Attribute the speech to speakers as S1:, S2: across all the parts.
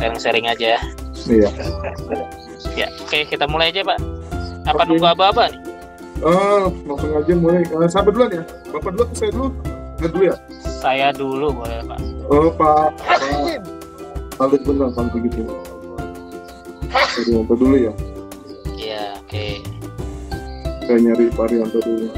S1: sharing-sharing aja.
S2: Iya.
S1: Ya, oke, kita mulai aja, Pak. Apa nunggu aba-aba nih?
S2: Langsung aja mulai. Siapa duluan ya? Bapak dulu atau saya dulu? Saya dulu ya?
S1: Saya dulu boleh, Pak.
S2: Pak. Kalau benar kalau begitu. Arianto dulu ya?
S1: Iya, oke.
S2: Saya nyari Pak Arianto dulu.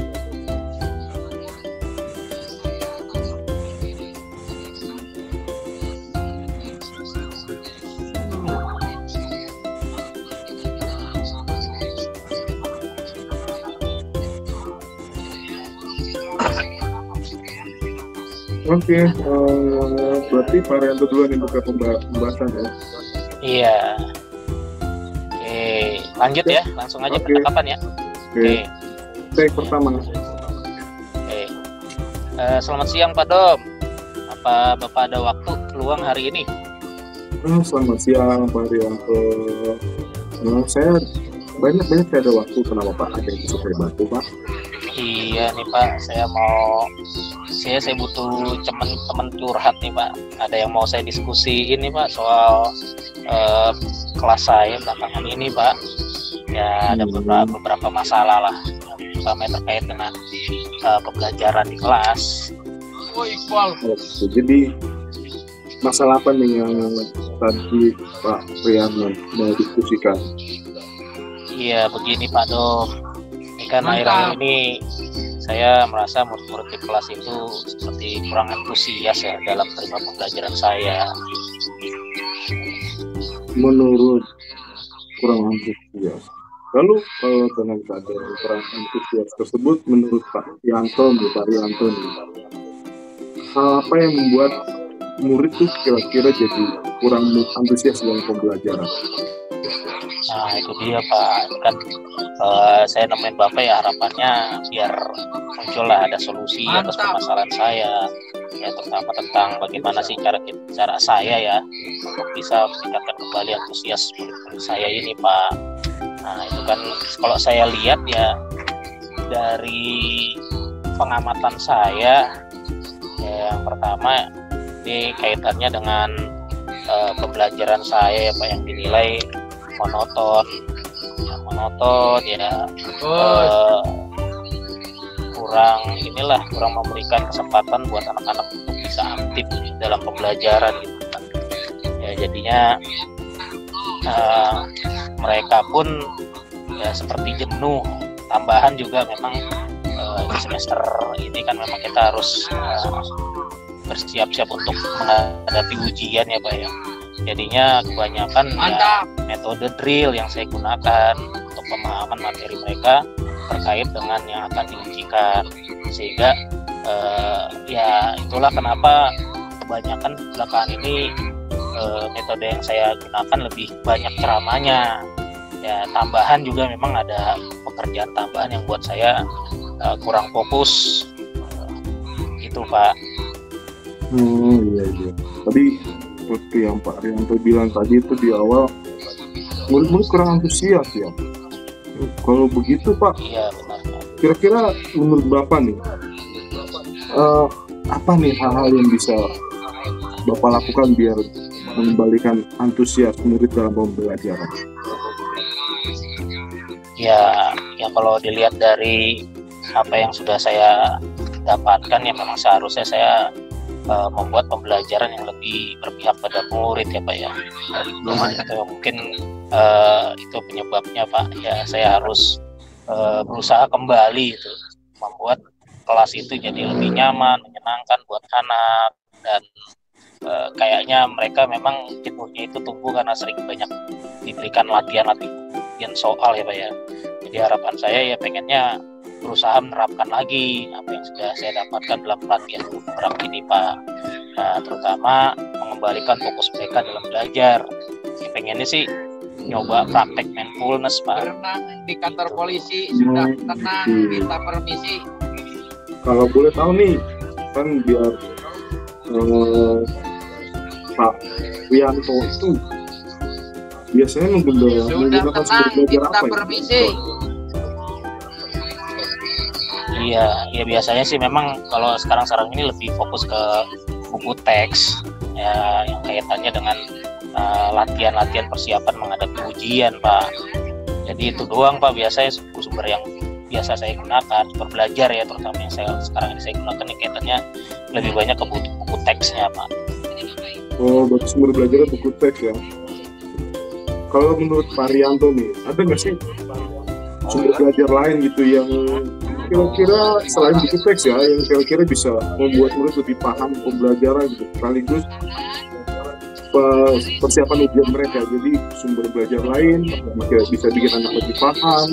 S2: Oke, berarti Pak Arianto duluan yang buka pembahasan ya?
S1: Iya. Oke, lanjut ya, langsung aja percakapan ya. Oke.
S2: Take pertama.
S1: Oke. Selamat siang Pak Dom. Apa Bapak ada waktu luang hari ini?
S2: Selamat siang Pak Arianto. Saya banyak saya ada waktu. Kenapa Pak? Ada yang bisa saya bantu Pak?
S1: Iya nih Pak, saya butuh teman curhat nih Pak. Ada yang mau saya diskusiin nih Pak soal kelas saya belakangan ini Pak. Ya ada beberapa masalah lah, terutama terkait dengan pembelajaran di kelas.
S2: Jadi masalah apa nih yang tadi Pak Priano mau diskusikan?
S1: Iya begini Pak Dom. Kan akhir-akhir ini saya merasa murid-murid di kelas itu seperti kurang antusias ya dalam terima pembelajaran saya.
S2: Menurut kurang antusias. Lalu kalau dengan keadaan kurang antusias tersebut menurut Pak Arianto, hal apa yang membuat murid tuh kira-kira jadi kurang antusias dalam pembelajaran?
S1: Nah itu dia Pak, kan saya nemuin Bapak ya, harapannya biar muncullah ada solusi atas permasalahan saya ya, terutama tentang bagaimana sih cara saya ya untuk bisa meningkatkan kembali antusias murid saya ini Pak. Nah itu kan kalau saya lihat ya dari pengamatan saya ya, yang pertama ini kaitannya dengan pembelajaran saya ya Pak, yang dinilai monoton ya, kurang memberikan kesempatan buat anak-anak untuk bisa aktif dalam pembelajaran gitu kan. Ya jadinya mereka pun ya seperti jenuh. Tambahan juga memang di semester ini kan memang kita harus bersiap-siap untuk menghadapi ujian ya Pak ya. Jadinya kebanyakan ya, metode drill yang saya gunakan untuk pemahaman materi mereka terkait dengan yang akan diujikan, sehingga ya itulah kenapa kebanyakan belakangan ini metode yang saya gunakan lebih banyak ceramahnya. Ya tambahan juga memang ada pekerjaan tambahan yang buat saya kurang fokus gitu Pak.
S2: Iya. Tadi seperti yang Pak Arianto bilang tadi itu di awal, murid-murid kurang antusias ya. Kalau begitu Pak,
S1: iya benar.
S2: Kira-kira menurut Bapak nih, apa nih hal-hal yang bisa Bapak lakukan biar mengembalikan antusias murid dalam pembelajaran?
S1: Ya kalau dilihat dari apa yang sudah saya dapatkan ya memang seharusnya saya membuat pembelajaran yang lebih berpihak pada murid ya Pak ya. Mungkin itu penyebabnya Pak ya, saya harus berusaha kembali itu membuat kelas itu jadi lebih nyaman, menyenangkan buat anak, dan kayaknya mereka memang jenuhnya itu tumbuh karena sering banyak diberikan latihan soal ya Pak ya. Jadi harapan saya ya pengennya berusaha menerapkan lagi apa yang sudah saya dapatkan dalam pelatihan beberapa ini Pak. Nah, terutama mengembalikan fokus mereka dalam belajar. Ya, pengennya sih nyoba praktek mindfulness Pak.
S3: Berenang di kantor polisi sudah tenang, minta permisi.
S2: Kalau boleh tahu nih, kan biar Pak Arianto itu biasanya menggunakan sumber belajar apa ya?
S3: Permisi.
S1: Iya, biasanya sih memang kalau sekarang ini lebih fokus ke buku teks ya, yang kaitannya dengan latihan-latihan persiapan menghadapi ujian, Pak. Jadi itu doang, Pak, biasanya sumber yang biasa saya gunakan, sumber belajar ya, terutama yang sekarang ini saya gunakan yang kaitannya lebih banyak ke buku teksnya, Pak.
S2: Oh, berarti sumber belajarnya buku teks ya. Kalau menurut Pak Rianto nih, ada nggak sih sumber belajar lain gitu yang kira-kira selain buku teks ya, yang kira-kira bisa membuat murid lebih paham pembelajaran gitu, sekaligus persiapan ujian mereka. Jadi sumber belajar lain bisa bikin anak lebih paham,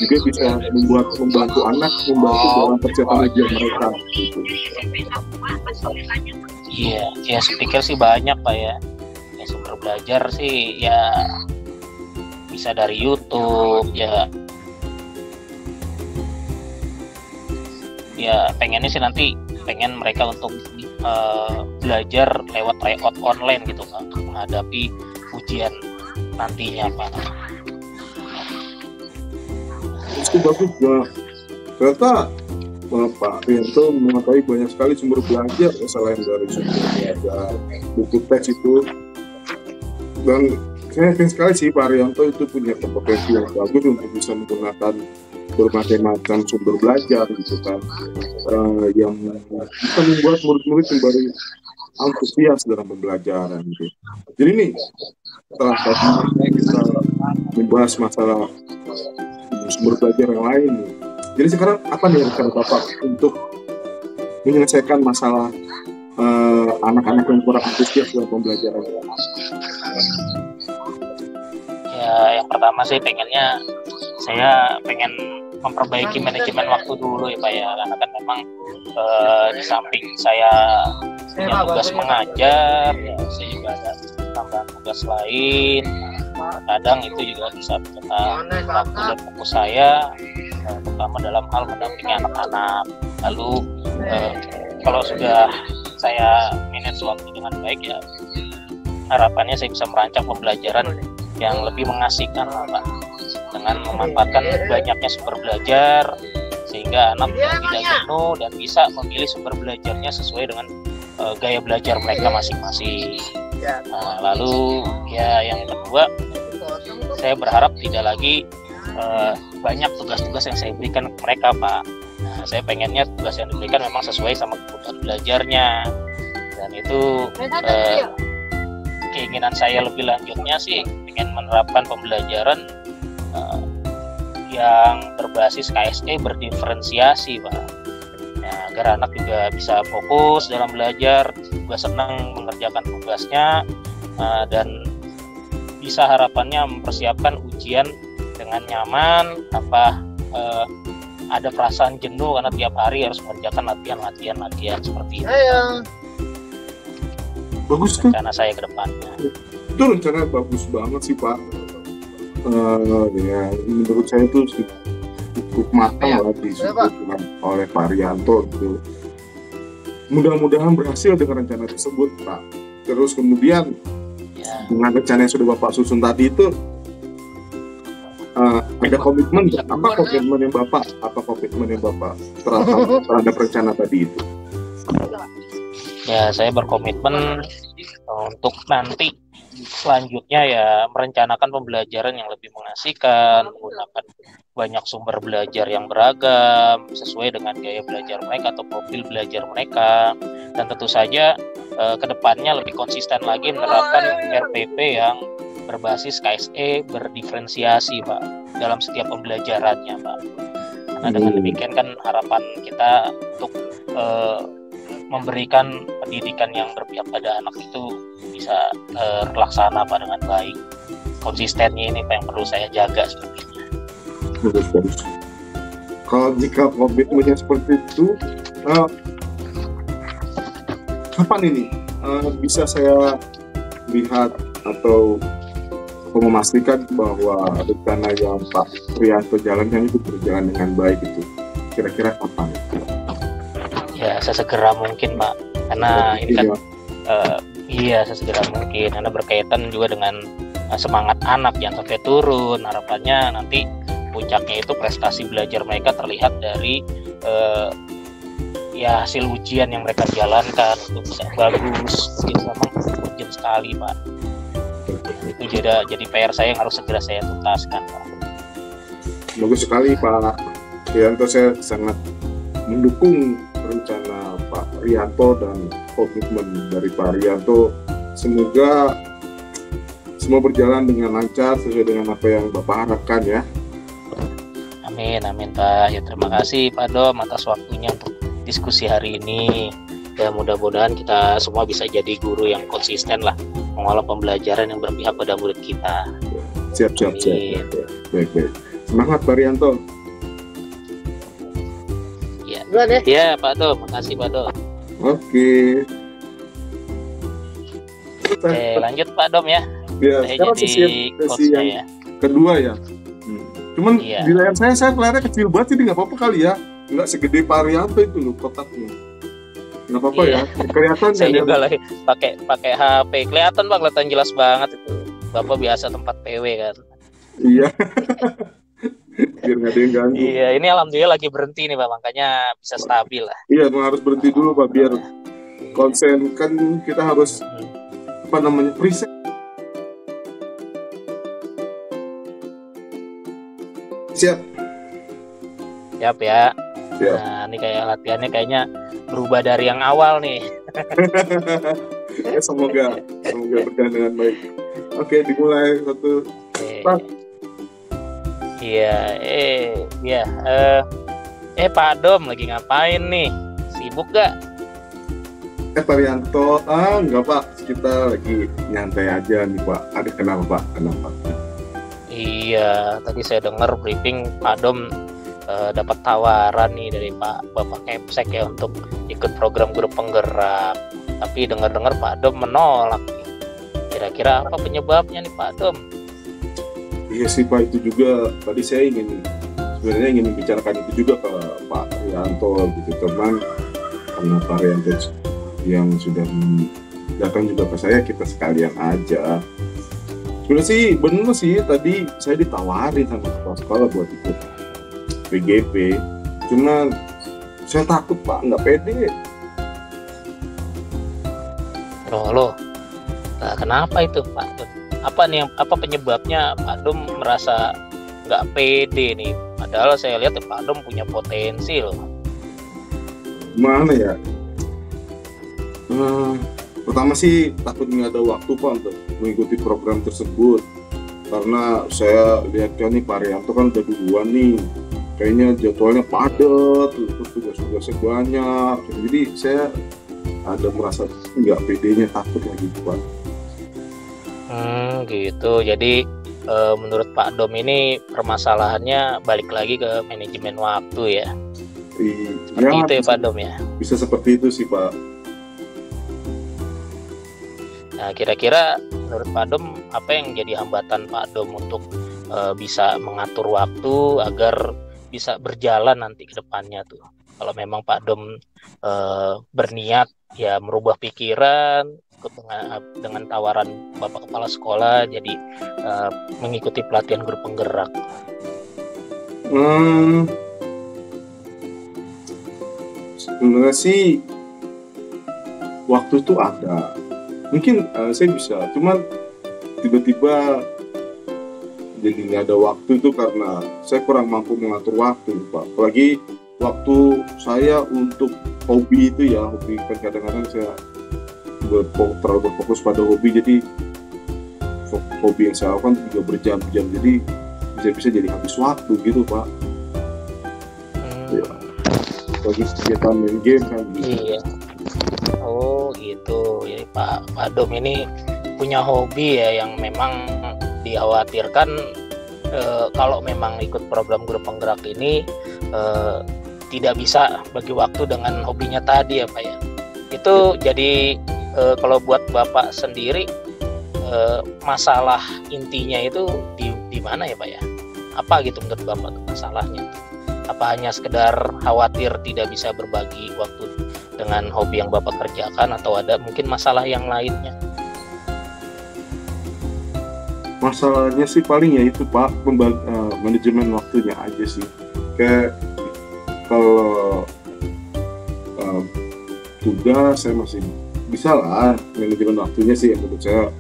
S2: juga bisa membantu anak dalam persiapan ujian mereka gitu.
S1: Iya, ya saya pikir sih banyak, Pak ya. Ya sumber belajar sih ya bisa dari YouTube ya. Ya pengennya sih nanti pengen mereka untuk belajar lewat tryout online gitu, Pak, untuk menghadapi ujian nantinya, Pak.
S2: Itu bagus ya. Ternyata Pak Rianto mengetahui banyak sekali sumber belajar selain dari sumber belajar buku teks itu. Dan saya yakin sekali sih Pak Rianto itu punya kompetensi yang bagus untuk bisa menggunakan berbagai macam sumber belajar gitu kan, yang bisa membuat murid-murid kembali antusias dalam pembelajaran gitu. Jadi nih setelah tadi kita membahas masalah sumber belajar yang lain nih, jadi sekarang apa nih rencana Bapak untuk menyelesaikan masalah anak-anak yang kurang antusias dalam pembelajaran?
S1: Ya yang pertama sih saya pengen memperbaiki manajemen waktu dulu ya, Pak ya, karena kan memang di samping saya punya tugas mengajar ya, saya juga ada tambahan tugas lain. Kadang itu juga bisa menyita waktu dan fokus saya, terutama dalam hal mendampingi anak-anak. Lalu kalau sudah saya manage waktu dengan baik ya, harapannya saya bisa merancang pembelajaran yang lebih mengasihkan, Pak, dengan memanfaatkan banyaknya sumber belajar sehingga anak tidak jenuh dan bisa memilih sumber belajarnya sesuai dengan gaya belajar mereka masing-masing. Lalu ya yang kedua, saya berharap tidak lagi banyak tugas-tugas yang saya berikan ke mereka, Pak. Saya pengennya tugas yang diberikan memang sesuai sama kebutuhan belajarnya, dan itu keinginan saya lebih lanjutnya sih ingin menerapkan pembelajaran yang berbasis KSE berdiferensiasi, Pak. Ya, agar anak juga bisa fokus dalam belajar, juga senang mengerjakan tugasnya, dan bisa harapannya mempersiapkan ujian dengan nyaman tanpa ada perasaan jenuh karena tiap hari harus mengerjakan latihan seperti itu.
S2: Bagus tuh
S1: rencana saya ke depannya.
S2: Itu rencana bagus banget sih, Pak. Ya menurut saya itu cukup matang lah disusun oleh Pak Rianto gitu. Mudah-mudahan berhasil dengan rencana tersebut, Pak. Terus kemudian dengan rencana yang sudah Bapak susun tadi itu ada komitmen, apa komitmen yang Bapak terhadap rencana tadi itu?
S1: Ya, saya berkomitmen untuk nanti selanjutnya ya merencanakan pembelajaran yang lebih mengasihkan, menggunakan banyak sumber belajar yang beragam sesuai dengan gaya belajar mereka atau profil belajar mereka, dan tentu saja kedepannya lebih konsisten lagi menerapkan RPP yang berbasis KSE berdiferensiasi, Pak, dalam setiap pembelajarannya, Pak. Karena dengan demikian kan harapan kita untuk memberikan pendidikan yang berpihak pada anak itu bisa terlaksana, Pak, dengan baik. Konsistennya ini Pak yang perlu saya jaga sepertinya.
S2: Bagus. Kalau jika komitmennya seperti itu, kapan ini bisa saya lihat atau memastikan bahwa rencana yang Pak Rianto jalankan itu berjalan dengan baik itu? Kira-kira kapan?
S1: Ya, sesegera mungkin, Pak. Karena ini kan sesegera mungkin. Karena berkaitan juga dengan semangat anak yang sampai turun. Harapannya nanti puncaknya itu prestasi belajar mereka terlihat dari hasil ujian yang mereka jalankan itu bisa bagus. Itu memang urgent sekali, Pak. itu jadi PR saya yang harus segera saya tuntaskan, Pak.
S2: Bagus sekali Pak Rianto, saya sangat mendukung rencana Pak Rianto dan komitmen dari Pak Rianto. Semoga semua berjalan dengan lancar sesuai dengan apa yang Bapak harapkan ya.
S1: Amin Pak. Ya terima kasih Pak Dom atas waktunya untuk diskusi hari ini. Ya mudah-mudahan kita semua bisa jadi guru yang konsisten lah mengolah pembelajaran yang berpihak pada murid kita.
S2: Siap. Baik. Semangat Pak Rianto.
S1: Ya, ya Pak Dom, makasih Pak Dom.
S2: Oke.
S1: Lanjut Pak Dom ya.
S2: Ya,
S1: saya
S2: sekarang
S1: jadi
S2: sesi yang
S1: ya.
S2: kedua ya. Cuman
S1: iya.
S2: Di layar saya kelihatan kecil banget, jadi nggak apa-apa kali ya. Nggak segede Pak Rianto itu loh kotaknya. Nggak apa-apa ya. Kelihatan
S1: saya
S2: kan
S1: juga lagi pakai HP. Kelihatan jelas banget itu. Bapak biasa tempat PW kan.
S2: Iya. Biar nggak ada yang ganggu.
S1: Iya, ini alhamdulillah lagi berhenti nih Pak, makanya bisa stabil lah.
S2: Iya, harus berhenti dulu Pak, biar konsen, kan kita harus preset. Siap
S1: ya. Nah, ini kayak latihannya kayaknya berubah dari yang awal nih.
S2: Semoga berjalan dengan baik. Oke, dimulai satu. Pak.
S1: Iya. Pak Dom lagi ngapain nih? Sibuk gak?
S2: Pak Rianto, enggak Pak, kita lagi nyantai aja nih Pak. Ada kenapa Pak?
S1: Iya, tadi saya dengar briefing Pak Dom dapat tawaran nih dari Bapak Kepsek ya untuk ikut program guru penggerak. Tapi dengar Pak Dom menolak. Kira-kira apa penyebabnya nih Pak Dom?
S2: Iya sih Pak, itu juga tadi saya sebenarnya ingin membicarakan itu juga ke Pak Rianto gitu, teman, karena Pak Rianto yang sudah datang juga ke saya, kita sekalian aja. Sebenarnya sih bener sih, tadi saya ditawarin sama kepala sekolah buat ikut PGP, cuman saya takut Pak, nggak pede.
S1: Loh. Nah, kenapa itu Pak Dom? Apa penyebabnya Pak Dom merasa nggak pede nih? Padahal saya lihat Pak Dom punya potensi loh.
S2: Mana ya? Pertama sih takut nggak ada waktu Pak untuk mengikuti program tersebut, karena saya lihat kan nih Pak Rianto kan udah duluan nih, kayaknya jadwalnya padat, terus tugas-tugasnya banyak, jadi saya ada merasa nggak pedenya, takut lagi Pak.
S1: Gitu. Jadi menurut Pak Dom ini permasalahannya balik lagi ke manajemen waktu ya. Seperti itu ya Pak Dom ya.
S2: Bisa seperti itu sih Pak.
S1: Nah, kira-kira menurut Pak Dom apa yang jadi hambatan Pak Dom untuk bisa mengatur waktu agar bisa berjalan nanti ke depannya tuh? Kalau memang Pak Dom berniat ya merubah pikiran dengan tawaran Bapak Kepala Sekolah jadi mengikuti pelatihan guru penggerak.
S2: Sebenarnya sih waktu itu ada, mungkin saya bisa, cuman tiba-tiba jadi nggak ada waktu itu karena saya kurang mampu mengatur waktu Pak. Apalagi waktu saya untuk hobi itu ya, hobi kan kadang-kadang saya terlalu berfokus pada hobi, jadi hobi yang saya lakukan juga berjam-jam, jadi bisa jadi habis waktu gitu Pak. Ya. Bagi kegiatan main game kan gitu.
S1: Iya. Oh gitu. Jadi Pak Dom ini punya hobi ya yang memang dikhawatirkan kalau memang ikut program guru penggerak ini tidak bisa bagi waktu dengan hobinya tadi ya Pak ya. Itu jadi kalau buat Bapak sendiri masalah intinya itu di mana ya Pak ya? Apa gitu menurut Bapak masalahnya? Apa hanya sekedar khawatir tidak bisa berbagi waktu dengan hobi yang Bapak kerjakan, atau ada mungkin masalah yang lainnya?
S2: Masalahnya sih paling ya itu Pak, manajemen waktunya aja sih. Kayak kalau tugas saya masih bisa lah, manajemen waktunya sih yang menurut saya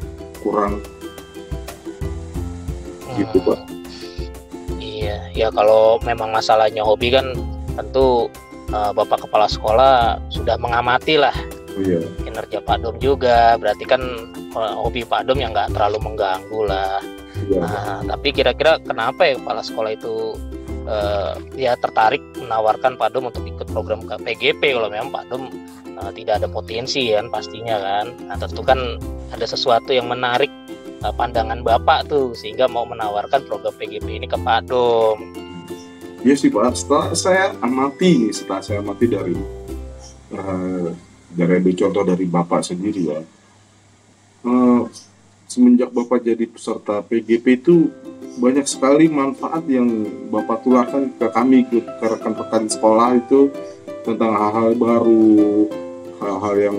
S2: gitu Pak.
S1: Iya, ya kalau memang masalahnya hobi kan tentu Bapak Kepala Sekolah sudah mengamati lah
S2: Iya.
S1: kinerja Pak Dom juga, berarti kan hobi Pak Dom yang nggak terlalu mengganggu lah.
S2: Iya.
S1: Nah, tapi kira-kira kenapa ya Kepala Sekolah itu ya tertarik menawarkan Pak Dom untuk ikut program PGP kalau memang Pak Dom tidak ada potensi kan pastinya kan. Nah tentu kan ada sesuatu yang menarik pandangan Bapak tuh sehingga mau menawarkan program PGP ini ke Pak Dom.
S2: Iya sih Pak, setelah saya amati dari ada contoh dari Bapak sendiri ya. Semenjak Bapak jadi peserta PGP itu banyak sekali manfaat yang Bapak tularkan ke kami, ke rekan-rekan sekolah itu tentang hal-hal baru, hal-hal yang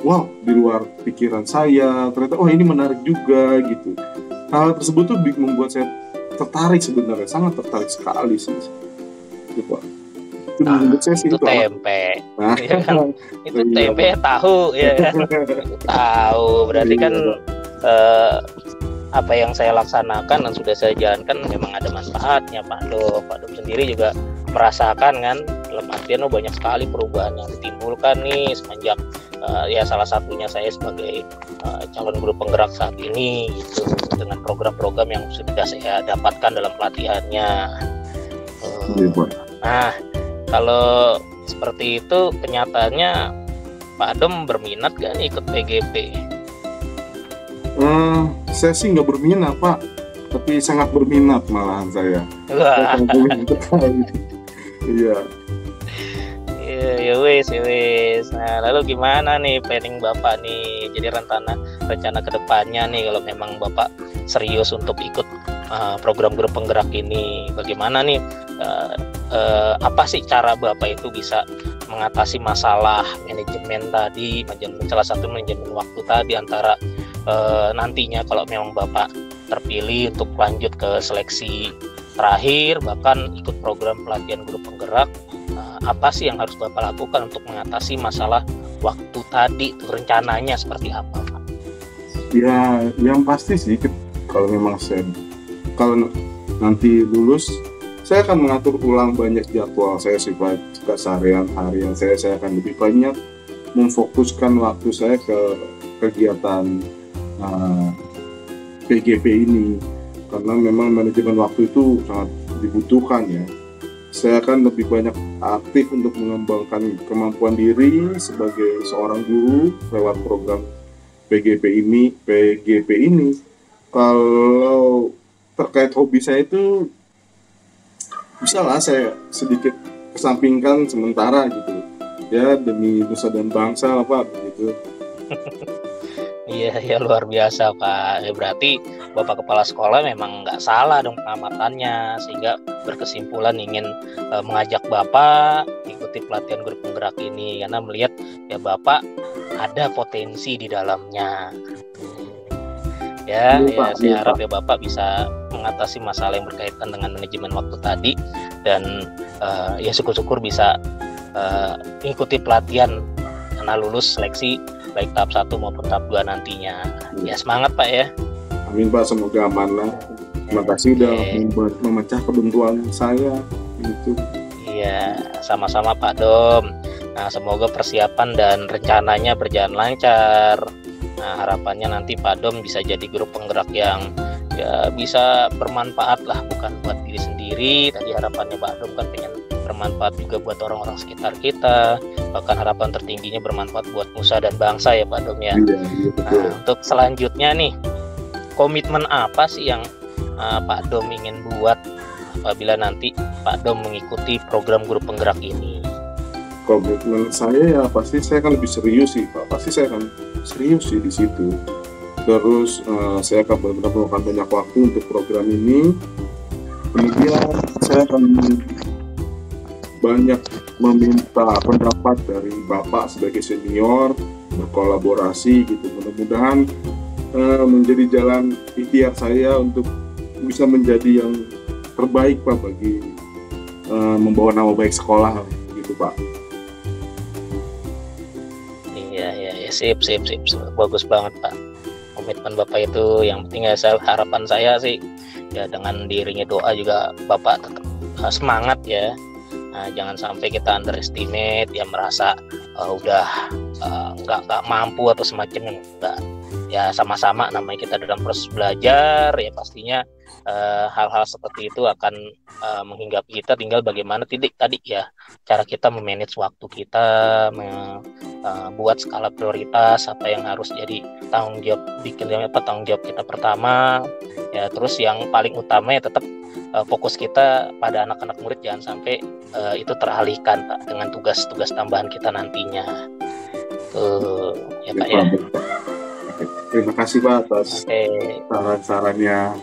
S2: wow di luar pikiran saya, ternyata oh ini menarik juga gitu. Hal tersebut tuh membuat saya tertarik sebenarnya, sangat tertarik sekali sih itu Pak. Itu menurut saya sih
S1: itu tempe. Ya kan? Itu tempe tahu ya kan? Tahu berarti kan apa yang saya laksanakan dan sudah saya jalankan memang ada manfaatnya Pak Dom. Pak Dom sendiri juga merasakan kan, dalam artian banyak sekali perubahan yang ditimbulkan nih semenjak ya salah satunya saya sebagai calon guru penggerak saat ini gitu, dengan program-program yang sudah saya dapatkan dalam pelatihannya. Nah kalau seperti itu kenyataannya Pak Dom berminat gak nih ikut PGP?
S2: Saya sih nggak berminat Pak, tapi sangat berminat malahan saya. Iya.
S1: Ya wis. Nah lalu gimana nih planning Bapak nih? Jadi rencana kedepannya nih kalau memang Bapak serius untuk ikut program guru penggerak ini, bagaimana nih? Apa sih cara Bapak itu bisa mengatasi masalah manajemen tadi, salah satu manajemen waktu tadi antara nantinya kalau memang Bapak terpilih untuk lanjut ke seleksi terakhir bahkan ikut program pelatihan guru penggerak, apa sih yang harus Bapak lakukan untuk mengatasi masalah waktu tadi, rencananya seperti apa Pak?
S2: Ya yang pasti sih kalau nanti lulus saya akan mengatur ulang banyak jadwal saya sih Pak. Keseharian harian saya akan lebih banyak memfokuskan waktu saya ke kegiatan PGP ini karena memang manajemen waktu itu sangat dibutuhkan ya. Saya akan lebih banyak aktif untuk mengembangkan kemampuan diri sebagai seorang guru lewat program PGP ini. Kalau terkait hobi saya itu bisa lah saya sedikit kesampingkan sementara gitu ya demi nusa dan bangsa lah Pak begitu.
S1: Iya luar biasa Pak. Ya, berarti Bapak Kepala Sekolah memang nggak salah dong pengamatannya sehingga berkesimpulan ingin mengajak Bapak ikuti pelatihan guru penggerak ini karena melihat ya Bapak ada potensi di dalamnya. Ya saya harap ya Bapak bisa mengatasi masalah yang berkaitan dengan manajemen waktu tadi dan ya syukur-syukur bisa mengikuti pelatihan karena lulus seleksi baik tahap 1 maupun tahap 2 nantinya. Ya semangat Pak ya.
S2: Amin Pak, semoga aman lah. Terima kasih udah memecah kebuntuan saya gitu.
S1: Iya, sama-sama Pak Dom. Nah, semoga persiapan dan rencananya berjalan lancar. Nah, harapannya nanti Pak Dom bisa jadi guru penggerak yang ya bisa bermanfaat lah, bukan buat diri sendiri. Tadi harapannya Pak Dom kan pengen bermanfaat juga buat orang-orang sekitar kita, bahkan harapan tertingginya bermanfaat buat nusa dan bangsa ya Pak Dom ya.
S2: Iya,
S1: nah, untuk selanjutnya nih, komitmen apa sih yang Pak Dom ingin buat apabila nanti Pak Dom mengikuti program guru penggerak ini?
S2: Komitmen saya ya pasti saya akan lebih serius sih Pak, pasti saya akan serius sih di situ. Terus saya akan benar-benar meluangkan banyak waktu untuk program ini. Kemudian saya akan banyak meminta pendapat dari Bapak sebagai senior, berkolaborasi gitu. Mudah-mudahan menjadi jalan ikhtiar saya untuk bisa menjadi yang terbaik Pak bagi membawa nama baik sekolah gitu Pak.
S1: Iya sip. Bagus banget Pak. Komitmen Bapak itu yang penting ya, harapan saya sih ya dengan diiringi doa juga Bapak tetap semangat ya. Nah, jangan sampai kita underestimate ya, merasa udah nggak mampu atau semacamnya. Enggak. Ya sama-sama namanya kita dalam proses belajar ya, pastinya hal-hal seperti itu akan menghinggapi kita, tinggal bagaimana tadi ya cara kita memanage waktu kita, buat skala prioritas apa yang harus jadi tanggung jawab kita pertama ya. Terus yang paling utama ya tetap fokus kita pada anak-anak murid, jangan sampai itu teralihkan Pak dengan tugas-tugas tambahan kita nantinya. Tuh ya Pak ya.
S2: Terima kasih Pak atas saran-sarannya.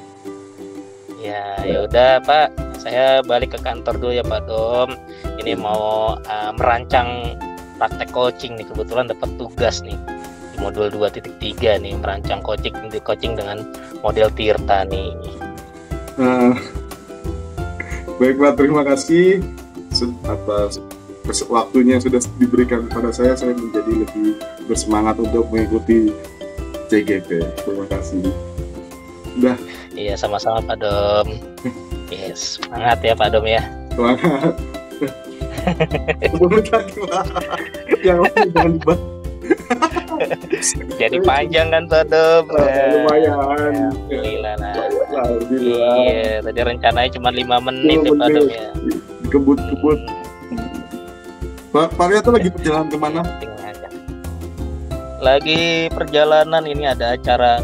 S1: Ya udah Pak, saya balik ke kantor dulu ya Pak Dom. Ini mau merancang praktek coaching nih, kebetulan dapat tugas nih di modul 2.3 nih, merancang coaching dengan model Tirta nih.
S2: Baik Pak, terima kasih atas waktunya yang sudah diberikan kepada saya menjadi lebih bersemangat untuk mengikuti CGP. Terima kasih. Udah.
S1: Iya, sama-sama Pak Dom. Yes, semangat ya Pak Dom ya.
S2: Semangat. Yang lain jangan dibahas.
S1: Jadi panjang kan Pak Dom.
S2: Lumayan.
S1: Alhamdulillah. Iya, tadi rencananya cuma 5 menit ya Pak Dom ya.
S2: Kebut-kebut. Pak Riyata lagi perjalanan kemana?
S1: Lagi perjalanan, ini ada acara